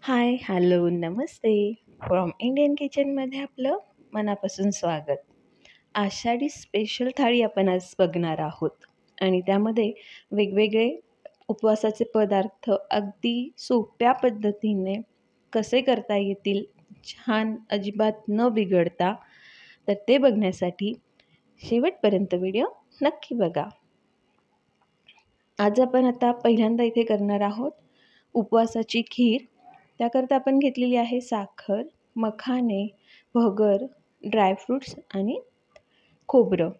High, hello, Namaste. From Indian किचनमध्ये आपलं मनापासून स्वागत. आषाढी स्पेशल थाळी आपण आज बघणार आहोत आणि त्यामध्ये वेगवेगळे उपवासाचे पदार्थ अगदी सोप्या पद्धतीने कसे करता येतील, छान अजिबात न बिघडता. तर ते बघण्यासाठी शेवटपर्यंत व्हिडिओ नक्की बघा. आज आपण आता पहिल्यांदा इथे करणार आहोत उपवासाची खीर. त्याकरता आपण घेतलेली आहे साखर, मखाने, भगर, ड्रायफ्रूट्स आणि खोबरं.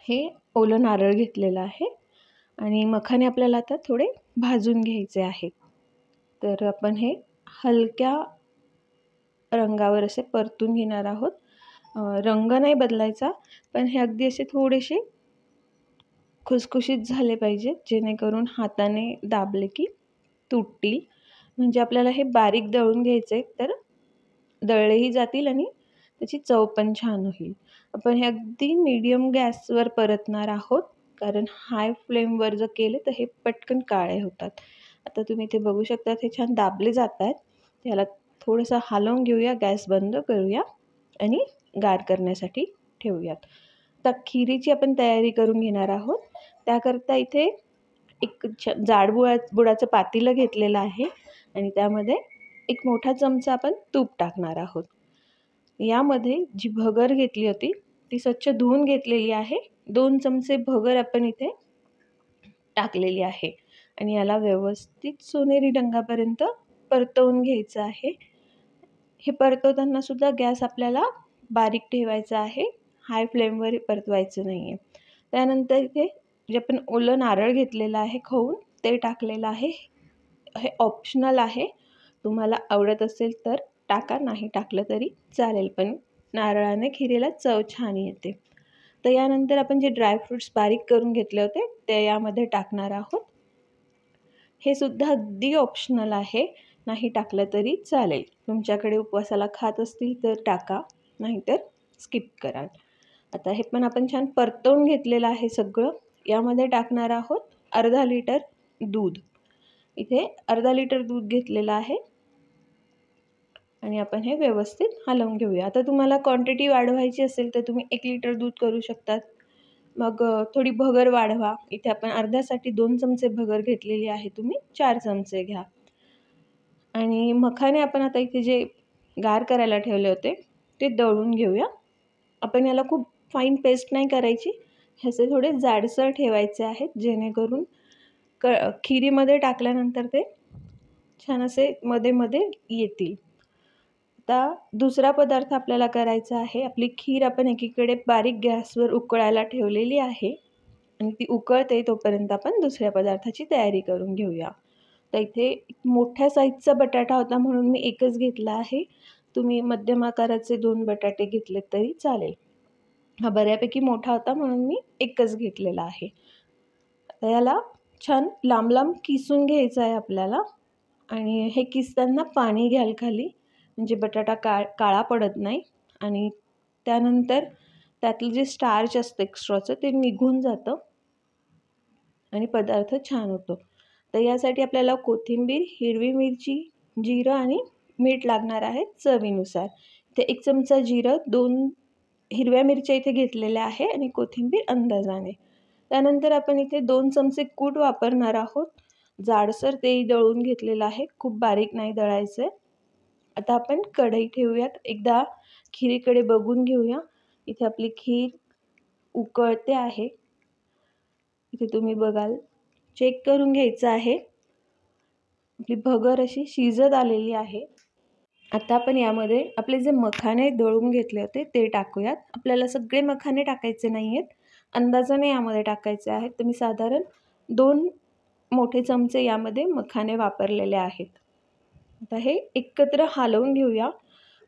हे ओलं नारळ घेतलेलं आहे आणि मखाने आपल्याला आता थोडे भाजून घ्यायचे आहेत. तर आपण हे हलक्या रंगावर असे परतून घेणार आहोत. रंग नाही बदलायचा, पण हे अगदी असे थोडेसे खुसखुशीत झाले पाहिजेत, जेणेकरून हाताने दाबले की तुटतील. म्हणजे आपल्याला हे बारीक दळून घ्यायचे, तर दळलेही जातील आणि त्याची चव पण छान होईल. आपण हे अगदी मीडियम गॅसवर परतणार आहोत, कारण हाय फ्लेमवर जर केले तर हे पटकन काळे होतात. आता तुम्ही इथे बघू शकता, हे छान दाबले जात आहेत. त्याला थोडंसं हलवून घेऊया, गॅस बंद करूया आणि गार करण्यासाठी ठेवूयात. आता खिरीची आपण तयारी करून घेणार आहोत. त्याकरता इथे एक जाड बुडाचं पातेलं घेतलेलं आहे आणि त्यामध्ये एक मोठा चमचा आपण तूप टाकणार आहोत. यामध्ये जी भगर घेतली होती ती स्वच्छ धुवून घेतलेली आहे. 2 चमचे भगर आपण इथे टाकलेली आहे आणि याला व्यवस्थित सोनेरी रंगापर्यंत परतवून घ्यायचं आहे. हे परतवताना सुद्धा गॅस आपल्याला बारीक ठेवायचा आहे, हाय फ्लेमवर परतवायचं नाही आहे. त्यानंतर इथे जे आपण ओलं नारळ घेतलेलं आहे खवून, ते टाकलेलं आहे. हे ऑप्शनल आहे, तुम्हाला आवडत असेल तर टाका, नाही टाकलं तरी चालेल, पण नारळाने खिरीला चव छान येते. तर यानंतर आपण जे ड्रायफ्रूट्स बारीक करून घेतले होते ते यामध्ये टाकणार आहोत. हे सुद्धा अगदी ऑप्शनल आहे, नाही टाकलं तरी चालेल. तुमच्याकडे उपवासाला खात असतील तर टाका, नाहीतर स्किप कराल. आता हे पण आपण छान परतवून घेतलेलं आहे सगळं. यामध्ये टाकणार आहोत अर्धा लिटर दूध. इथे अर्धा लिटर दूध घेतलेलं आहे आणि आपण हे व्यवस्थित हलवून घेऊया. आता तुम्हाला क्वांटिटी वाढवायची असेल तर तुम्ही 1 लिटर दूध करू शकतात. मग थोडी भगर वाढवा. इथे आपण अर्ध्यासाठी 2 चमचे भगर घेतलेली आहे, तुम्ही 4 चमचे घ्या. आणि मखाने आपण आता इथे जे गार करायला ठेवले होते ते दळून घेऊया. आपण याला खूप फाईन पेस्ट नाही करायची, ह्याचे थोडे जाडसर ठेवायचे आहेत, जेणेकरून खिरीमध्ये टाकल्यानंतर ते छान असे मध्ये मध्ये येतील. आता दुसरा पदार्थ आपल्याला करायचा आहे. आपली खीर आपण एकीकडे बारीक गॅसवर उकळायला ठेवलेली आहे आणि ती उकळते तोपर्यंत आपण दुसऱ्या पदार्थाची तयारी करून घेऊया. तर इथे मोठ्या साईजचा बटाटा होता म्हणून मी एकच घेतला आहे. तुम्ही मध्यम आकाराचे 2 बटाटे घेतले तरी चालेल. हा बऱ्यापैकी मोठा होता म्हणून मी एकच घेतलेला आहे. आता याला छान लांब लांब किसून घ्यायचं आहे आपल्याला आणि हे किसताना पाणी घ्याल खाली, म्हणजे बटाटा काळा पडत नाही आणि त्यानंतर त्यातलं जे स्टार्च असतं एक्स्ट्राचं ते निघून जातं आणि पदार्थ छान होतो. तर यासाठी आपल्याला कोथिंबीर, हिरवी मिरची, जिरं आणि मीठ लागणार आहे चवीनुसार. इथे 1 चमचा जिरं, 2 हिरव्या मिरच्या इथे घेतलेल्या आहे आणि कोथिंबीर अंदाजाने. त्यानंतर आपण इथे 2 चमचे कूट वापरणार आहोत. जाडसर तेही दळून घेतलेलं आहे, खूप बारीक नाही दळायचं आहे. आता आपण कढई ठेवूयात, एकदा खिरीकडे बघून घेऊया. इथे आपली खीर उकळते आहे. इथे तुम्ही बघाल, चेक करून घ्यायचं आहे. आपली भगर अशी शिजत आलेली आहे. आता आपण यामध्ये आपले जे मखाने दळून घेतले होते ते टाकूयात. आपल्याला सगळे मखाने टाकायचे नाही आहेत, अंदाजाने यामध्ये टाकायचे आहेत. तर मी साधारण 2 मोठे चमचे यामध्ये मखाने वापरलेले आहेत. आता हे एकत्र हलवून घेऊया.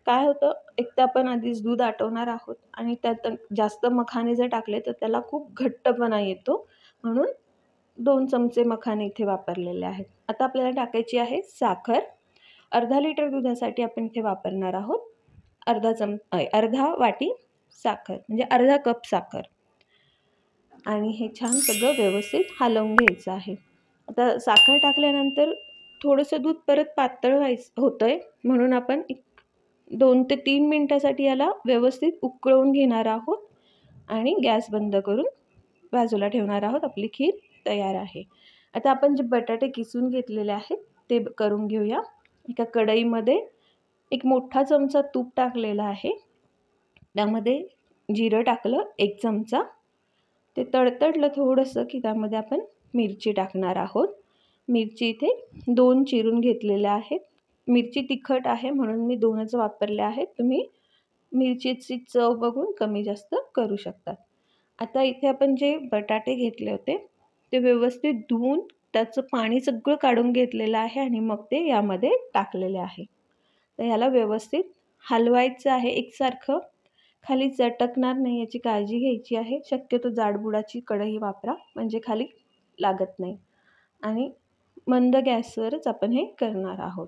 काय होतं, एक तर आपण आधीच दूध आटवणार आहोत आणि त्यात जास्त मखाने जर टाकले तर त्याला खूप घट्टपणा येतो, म्हणून 2 चमचे मखाने इथे वापरलेले आहेत. आता आपल्याला टाकायची आहे साखर. अर्धा लिटर दुधासाठी आपण इथे वापरणार आहोत अर्धा वाटी साखर, म्हणजे अर्धा कप साखर. आणि हे छान सगळं व्यवस्थित हलवून घ्यायचं आहे. आता साखर टाकल्यानंतर थोडंसं दूध परत पातळ होतंय, म्हणून आपण 2 ते 3 मिनिटासाठी याला व्यवस्थित उकळवून घेणार आहोत आणि गॅस बंद करून बाजूला ठेवणार आहोत. आपली खीर तयार आहे. आता आपण जे बटाटे किसून घेतलेले आहेत ते करून घेऊया. एका कढईमध्ये एक मोठा चमचा तूप टाकलेला आहे. त्यामध्ये जिरं टाकलं 1 चमचा. ते तडतडलं थोडंसं की त्यामध्ये आपण मिरची टाकणार आहोत. मिरची इथे 2 चिरून घेतलेल्या आहेत. मिरची तिखट आहे म्हणून मी 2च वापरल्या आहेत. तुम्ही मिरचीची चव बघून कमी जास्त करू शकता. आता इथे आपण जे बटाटे घेतले होते ते व्यवस्थित धुवून त्याचं पाणी सगळं काढून घेतलेलं आहे आणि मग ते यामध्ये टाकलेले आहे. तर याला व्यवस्थित हलवायचं आहे एकसारखं. खाली चटकणार नाही याची काळजी घ्यायची आहे. शक्यतो जाडबुडाची कढई वापरा म्हणजे खाली लागत नाही. आणि मंद गॅसवरच आपण हे करणार आहोत.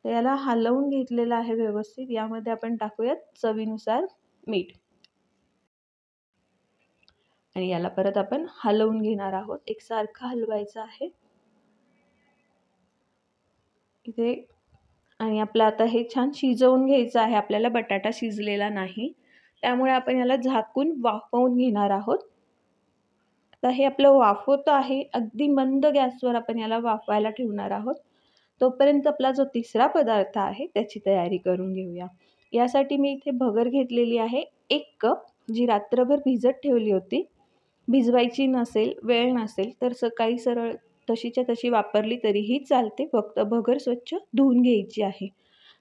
तर याला हलवून घेतलेलं आहे व्यवस्थित. यामध्ये आपण टाकूयात चवीनुसार मीठ आणि याला परत आपण हलवून घेणार आहोत. एकसारखं हलवायचं आहे इथे. आणि आपलं आता हे छान शिजवून घ्यायचं आहे. आपल्याला बटाटा शिजलेला नाही त्यामुळे आपण याला झाकून वाफवून घेणार आहोत. आता हे आपलं वाफवतं आहे. अगदी मंद गॅसवर आपण याला वाफवायला ठेवणार आहोत. तोपर्यंत आपला जो तिसरा पदार्थ आहे त्याची तयारी करून घेऊया. यासाठी मी इथे भगर घेतलेली आहे 1 कप, जी रात्रभर भिजत ठेवली होती. भिजवायची नसेल, वेळ नसेल तर सकाळी सरळ तशीच्या तशी वापरली तरीही चालते. फक्त भगर स्वच्छ धुवून घ्यायची आहे.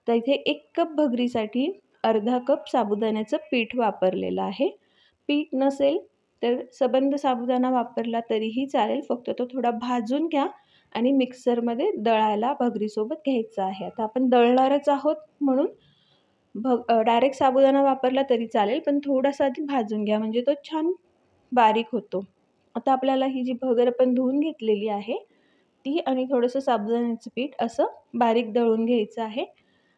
तर इथे 1 कप भगरीसाठी अर्धा कप साबुदाण्याचं पीठ वापरलेलं आहे. पीठ नसेल तर सबंध साबुदाणा वापरला तरीही चालेल. फक्त तो थोडा भाजून घ्या आणि मिक्सरमध्ये दळायला भगरीसोबत घ्यायचं आहे. आता आपण दळणारच आहोत म्हणून डायरेक्ट साबुदाणा वापरला तरी चालेल, पण थोडासा आधी भाजून घ्या म्हणजे तो छान बारीक होतो. आता आपल्याला ही जी भगर आपण धुवून घेतलेली आहे ती आणि थोडंसं साबुदाण्याचं पीठ असं बारीक दळून घ्यायचं आहे.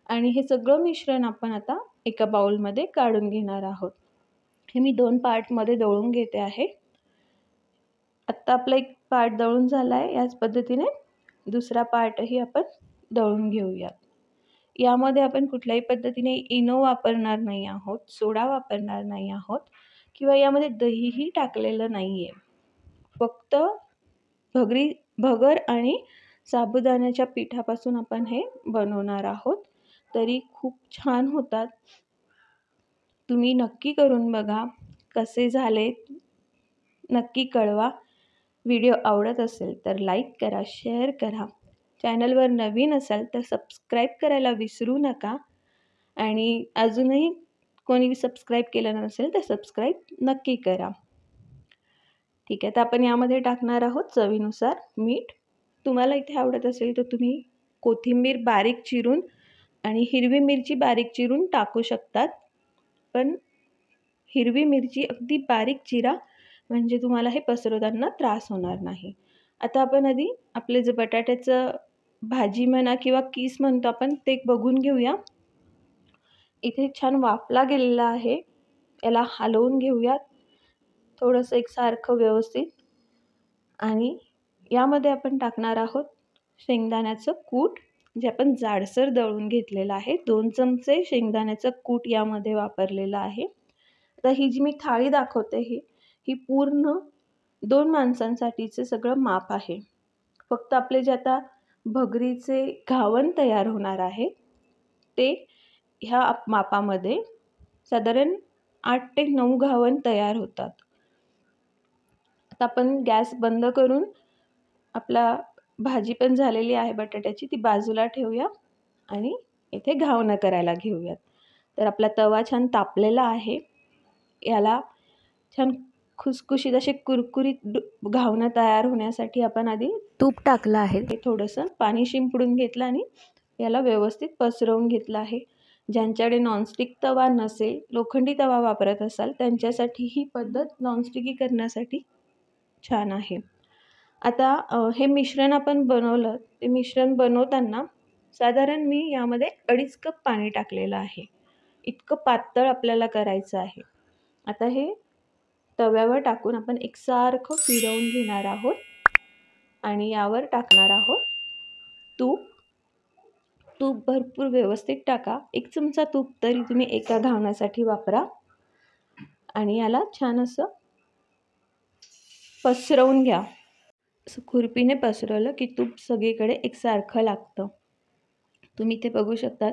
आणि हे सगळं मिश्रण आपण आता एका बाउलमध्ये काढून घेणार आहोत. हे मी 2 पार्टमध्ये दळून घेते आहे. आत्ता आपला एक पार्ट दळून झाला आहे. याच पद्धतीने दुसरा पार्टही आपण दळून घेऊयात. यामध्ये आपण कुठल्याही पद्धतीने इनो वापरणार नाही आहोत, सोडा वापरणार नाही आहोत किंवा यामध्ये दहीही टाकलेलं नाही आहे. फक्त भगर आणि साबुदाण्याच्या पिठापासून आपण हे बनवणार आहोत. तरी खूप छान होतात. तुम्ही नक्की करून बघा. कसे झाले नक्की कळवा. व्हिडिओ आवडत असेल तर लाईक करा, शेअर करा. चॅनलवर नवीन असाल तर सबस्क्राईब करायला विसरू नका. आणि अजूनही कोणी सबस्क्राईब केलं नसेल तर सबस्क्राईब नक्की करा. ठीक आहे, तर आपण यामध्ये टाकणार आहोत चवीनुसार मीठ. तुम्हाला इथे आवडत असेल तर तुम्ही कोथिंबीर बारीक चिरून आणि हिरवी मिरची बारीक चिरून टाकू शकतात. पण हिरवी मिरची अगदी बारीक चिरा म्हणजे तुम्हाला हे पसरवताना त्रास होणार नाही. आता आपण आधी आपले जे बटाट्याचं भाजी म्हणा किंवा कीस म्हणतो आपण ते बघून घेऊया. इथे छान वाफला गेलेला आहे. याला हलवून घेऊयात थोडंसं एकसारखं व्यवस्थित. आणि यामध्ये आपण टाकणार आहोत शेंगदाण्याचं कूट, जे आपण जाडसर दळून घेतलेलं आहे. 2 चमचे शेंगदाण्याचं कूट यामध्ये वापरलेलं आहे. आता ही जी मी थाळी दाखवते ही पूर्ण 2 माणसांसाठीचं सगळं माप आहे. फक्त आपले जे आता भगरीचे घावण तयार होणार आहे ते ह्या मापामध्ये साधारण 8 ते 9 घावण तयार होतात. आता आपण गॅस बंद करून आपला भाजी पण झालेली आहे बटाट्याची ती बाजूला ठेवूया आणि इथे घावणं करायला घेऊयात. तर आपला तवा छान तापलेला आहे. याला छान खुसखुशीत असे कुरकुरीत घावणं तयार होण्यासाठी आपण आधी तूप टाकलं आहे. हे थोडंसं पाणी शिंपडून घेतलं आणि याला व्यवस्थित पसरवून घेतलं आहे. ज्यांच्याकडे नॉनस्टिक तवा नसेल, लोखंडी तवा वापरत असाल त्यांच्यासाठी ही पद्धत नॉनस्टिकी करण्यासाठी छान आहे. आता हे मिश्रण आपण बनवलं. ते मिश्रण बनवताना साधारण मी यामध्ये 2.5 कप पाणी टाकलेलं आहे. इतकं पातळ आपल्याला करायचं आहे. आता हे तव्यावर टाकून आपण एकसारखं फिरवून घेणार आहोत आणि यावर टाकणार आहोत तूप भरपूर व्यवस्थित टाका. 1 चमचा तूप तरी तुम्ही एका घावण्यासाठी वापरा आणि याला छान असं पसरवून घ्या. असं खुरपीने पसरवलं की तूप सगळीकडे एकसारखं लागतं. तुम्ही ते बघू शकतात.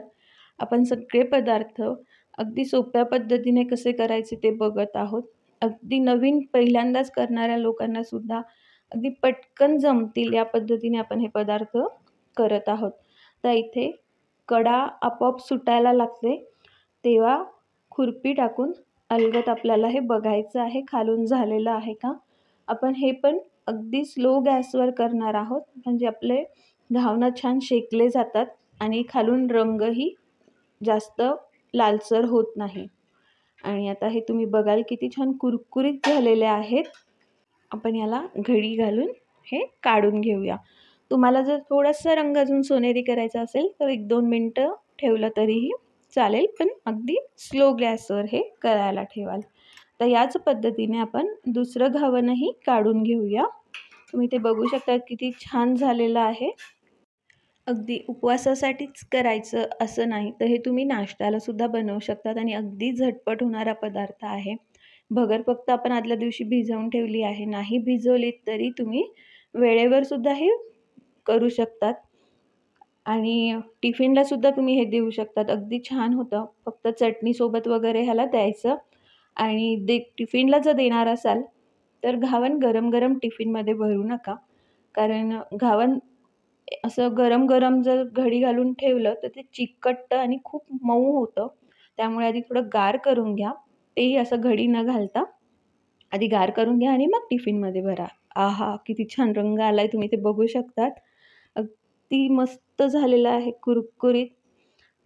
आपण सगळे पदार्थ अगदी सोप्या पद्धतीने कसे करायचे ते बघत आहोत. अगदी नवीन पहिल्यांदाच करणाऱ्या लोकांना सुद्धा अगदी पटकन जमतील या पद्धतीने आपण हे पदार्थ करत आहोत. तर इथे कडा आपोआप सुटायला लागते तेव्हा खुरपी टाकून अलगद आपल्याला हे बघायचं आहे खालून झालेलं आहे का. आपण हे पण अगदी स्लो गॅसवर करणार आहोत म्हणजे आपले घावणं छान शेकले जातात आणि खालून रंगही जास्त लालसर होत नाही. आणि आता हे तुम्ही बघाल किती छान कुरकुरीत झालेले आहेत. आपण याला घडी घालून हे काढून घेऊया. तुम्हाला जर थोडासा रंग अजून सोनेरी करायचा असेल तर 1-2 मिनटं ठेवलं तरीही चालेल, पण अगदी स्लो गॅसवर हे करायला ठेवाल. तर याच पद्धतीने आपण दुसरं घावणंही काढून घेऊया. तुम्ही ते बघू शकता किती छान झालेलं आहे. अगदी उपवासासाठीच करायचं असं नाही, तर हे तुम्ही नाश्त्याला सुद्धा बनवू शकतात आणि अगदी झटपट होणारा पदार्थ आहे. भगर फक्त आपण आदल्या दिवशी भिजवून ठेवली आहे. नाही भिजवलीत तरी तुम्ही वेळेवर सुद्धा हे करू शकतात आणि टिफिनला सुद्धा तुम्ही हे देऊ शकतात. अगदी छान होतं. फक्त चटणीसोबत वगैरे ह्याला द्यायचं आणि टिफिनला जर देणार असाल तर घावण गरम गरम टिफिनमध्ये भरू नका. कारण घावण असं गरम गरम जर घडी घालून ठेवलं तर ते चिकटतं आणि खूप मऊ होतं. त्यामुळे आधी थोडं गार करून घ्या. तेही असं घडी न घालता आधी गार करून घ्या आणि मग टिफिनमध्ये भरा. आहा, किती छान रंग आलाय, तुम्ही ते बघू शकतात. अगदी मस्त झालेलं आहे, कुरकुरीत.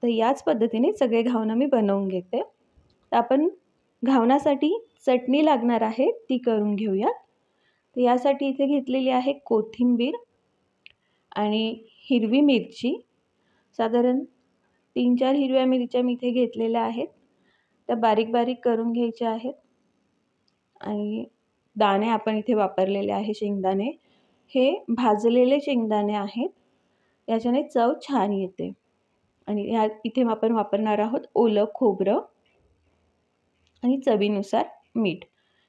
तर याच पद्धतीने सगळे घावणं मी बनवून घेते. तर आपण घावणासाठी चटणी लागणार आहे ती करून घेऊयात. तर यासाठी इथे घेतलेली आहे कोथिंबीर आणि हिरवी मिरची. साधारण 3-4 हिरव्या मिरच्या मी इथे घेतलेल्या आहेत. त्या बारीक बारीक करून घ्यायच्या आहेत आणि दाणे आपण इथे वापरलेले आहे शेंगदाणे. हे भाजलेले शेंगदाणे आहेत. याच्याने चव छान येते. आणि इथे आपण वापरणार आहोत ओलं खोबरं आणि चवीनुसार मीठ.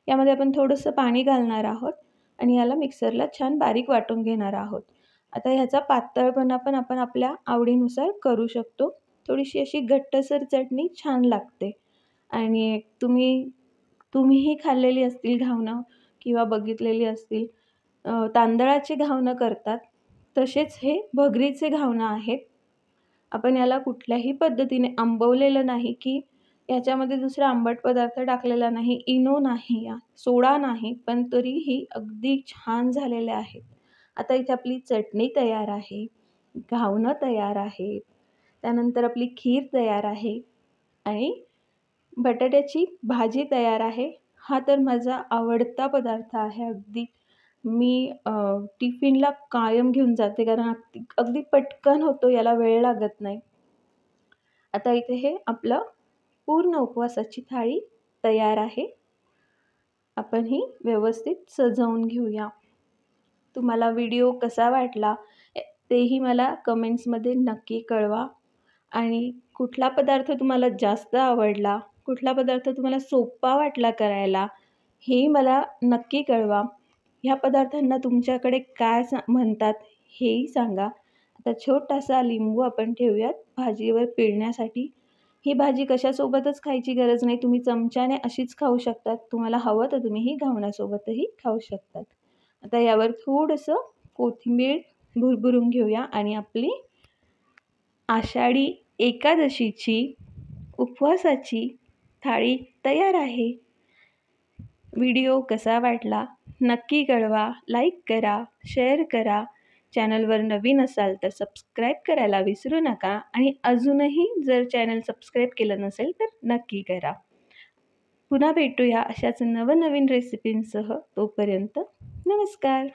यामध्ये आपण थोडंसं पाणी घालणार आहोत आणि याला मिक्सरला छान बारीक वाटून घेणार आहोत. आता ह्याचा पातळपणा पण आपण आपल्या आवडीनुसार करू शकतो. थोडीशी अशी घट्टसर चटणी छान लागते आणि तुम्हीही खाल्लेली असतील घावणं किंवा बघितलेली असतील. तांदळाचे घावणं करतात तसेच हे भगरीचे घावणं आहेत. आपण याला कुठल्याही पद्धतीने आंबवलेलं नाही की याच्यामध्ये दुसरा आंबट पदार्थ टाकलेला नाही, इनो नाही, सोडा नाही, पण तरीही अगदी छान झालेले आहेत. आता इथे आपली चटणी तयार आहे, घावणं तयार आहेत, त्यानंतर आपली खीर तयार आहे आणि बटाट्याची भाजी तयार आहे. हा तर माझा आवडता पदार्थ आहे. अगदी मी टिफिनला कायम घेऊन जाते कारण अगदी पटकन होतो, याला वेळ लागत नाही. आता इथे हे आपलं पूर्ण उपवासाची थाळी तयार आहे. आपण ही व्यवस्थित सजवून घेऊया. तुम्हाला व्हिडिओ कसा वाटला तेही मला कमेंट्समध्ये नक्की कळवा आणि कुठला पदार्थ तुम्हाला जास्त आवडला, कुठला पदार्थ तुम्हाला सोपा वाटला करायला, हेही मला नक्की कळवा. ह्या पदार्थांना तुमच्याकडे काय म्हणतात हेही सांगा. आता छोटासा लिंबू आपण ठेवूयात भाजीवर पिळण्यासाठी. ही भाजी कशासोबतच खायची गरज नाही, तुम्ही चमच्याने अशीच खाऊ शकतात. तुम्हाला हवं तर तुम्ही ही घावण्यासोबतही खाऊ शकतात. आता यावर थोडंसं कोथिंबीर भुरभुरून घेऊया आणि आपली आषाढी एकादशीची उपवासाची थाळी तयार आहे. व्हिडिओ कसा वाटला नक्की कळवा. लाईक करा, शेअर करा. चॅनलवर नवीन असाल तर सबस्क्राईब करायला विसरू नका आणि अजूनही जर चॅनल सबस्क्राईब केलं नसेल तर नक्की करा. पुन्हा भेटूया अशाच नवनवीन रेसिपींसह. तोपर्यंत नमस्कार.